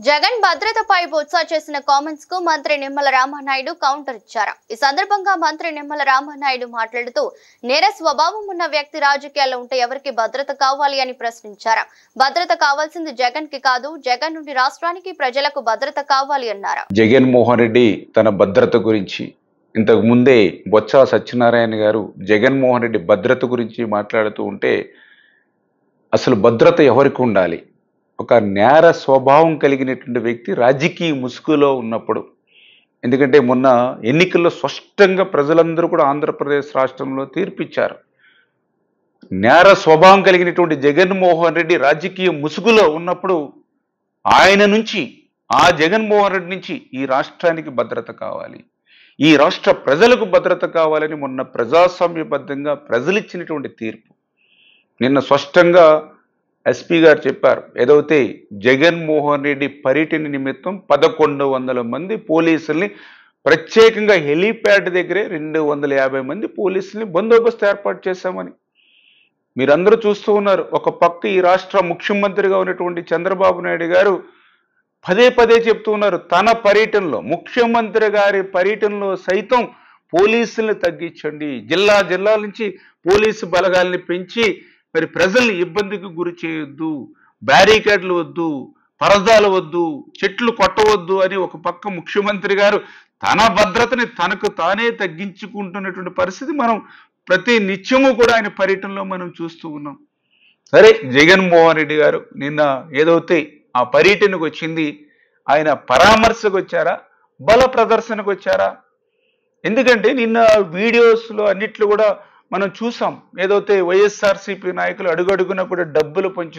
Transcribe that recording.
జగన్ భద్రతపై బొత్స చేసిన కామెంట్స్ కు మంత్రి నిమ్మల రామానాయుడు కౌంటర్ ఇచ్చారు. ఈ సందర్భంగా మంత్రి నిమ్మల రామానాయుడు మాట్లాడుతూ నేర స్వభావం ఉన్న వ్యక్తి రాజకీయాల్లో ఉంటే ఎవరికి భద్రత కావాలి అని ప్రశ్నించారు. భద్రత కావాల్సింది జగన్ కి కాదు, జగన్ నుండి రాష్ట్రానికి ప్రజలకు భద్రత కావాలి అన్నారు. జగన్మోహన్ రెడ్డి తన భద్రత గురించి ఇంతకు ముందే బొత్స సత్యనారాయణ గారు జగన్మోహన్ రెడ్డి భద్రత గురించి మాట్లాడుతూ ఉంటే అసలు భద్రత ఎవరికి ఉండాలి? ఒక నేర స్వభావం కలిగినటువంటి వ్యక్తి రాజకీయ ముసుగులో ఉన్నప్పుడు, ఎందుకంటే మొన్న ఎన్నికల్లో స్పష్టంగా ప్రజలందరూ కూడా ఆంధ్రప్రదేశ్ రాష్ట్రంలో తీర్పిచ్చారు. నేర స్వభావం కలిగినటువంటి జగన్మోహన్ రెడ్డి రాజకీయ ముసుగులో ఉన్నప్పుడు ఆయన నుంచి, ఆ జగన్మోహన్ రెడ్డి నుంచి ఈ రాష్ట్రానికి భద్రత కావాలి, ఈ రాష్ట్ర ప్రజలకు భద్రత కావాలని మొన్న ప్రజాస్వామ్యబద్ధంగా ప్రజలు ఇచ్చినటువంటి తీర్పు. నిన్న స్పష్టంగా ఎస్పీ గారు చెప్పారు, ఏదైతే జగన్మోహన్ రెడ్డి పర్యటన నిమిత్తం 1100 మంది పోలీసుల్ని ప్రత్యేకంగా హెలీప్యాడ్ దగ్గరే 250 మంది పోలీసుల్ని బందోబస్తు ఏర్పాటు చేశామని మీరందరూ చూస్తూ ఉన్నారు. ఒక పక్క ఈ రాష్ట్ర ముఖ్యమంత్రిగా ఉన్నటువంటి చంద్రబాబు నాయుడు గారు పదే పదే చెప్తూ ఉన్నారు, తన పర్యటనలో, ముఖ్యమంత్రి గారి పర్యటనలో సైతం పోలీసుల్ని తగ్గించండి, జిల్లా నుంచి పోలీసు బలగాల్ని పెంచి మరి ప్రజల్ని ఇబ్బందికి గురి చేయొద్దు, బ్యారికేడ్లు వద్దు, పరదాలు వద్దు, చెట్లు కొట్టవద్దు అని ఒక పక్క ముఖ్యమంత్రి గారు తన భద్రతని తనకు తానే తగ్గించుకుంటున్నటువంటి పరిస్థితి మనం ప్రతి నిత్యము కూడా ఆయన పర్యటనలో మనం చూస్తూ ఉన్నాం. సరే, జగన్మోహన్ రెడ్డి గారు నిన్న ఏదైతే ఆ పర్యటనకు వచ్చింది, ఆయన పరామర్శకు వచ్చారా, బల ప్రదర్శనకు వచ్చారా? ఎందుకంటే నిన్న వీడియోస్లో అన్నిట్లో కూడా మనం చూసాం, ఏదైతే వైఎస్ఆర్సీపీ నాయకులు అడుగడుగున కూడా డబ్బులు పంచుతూ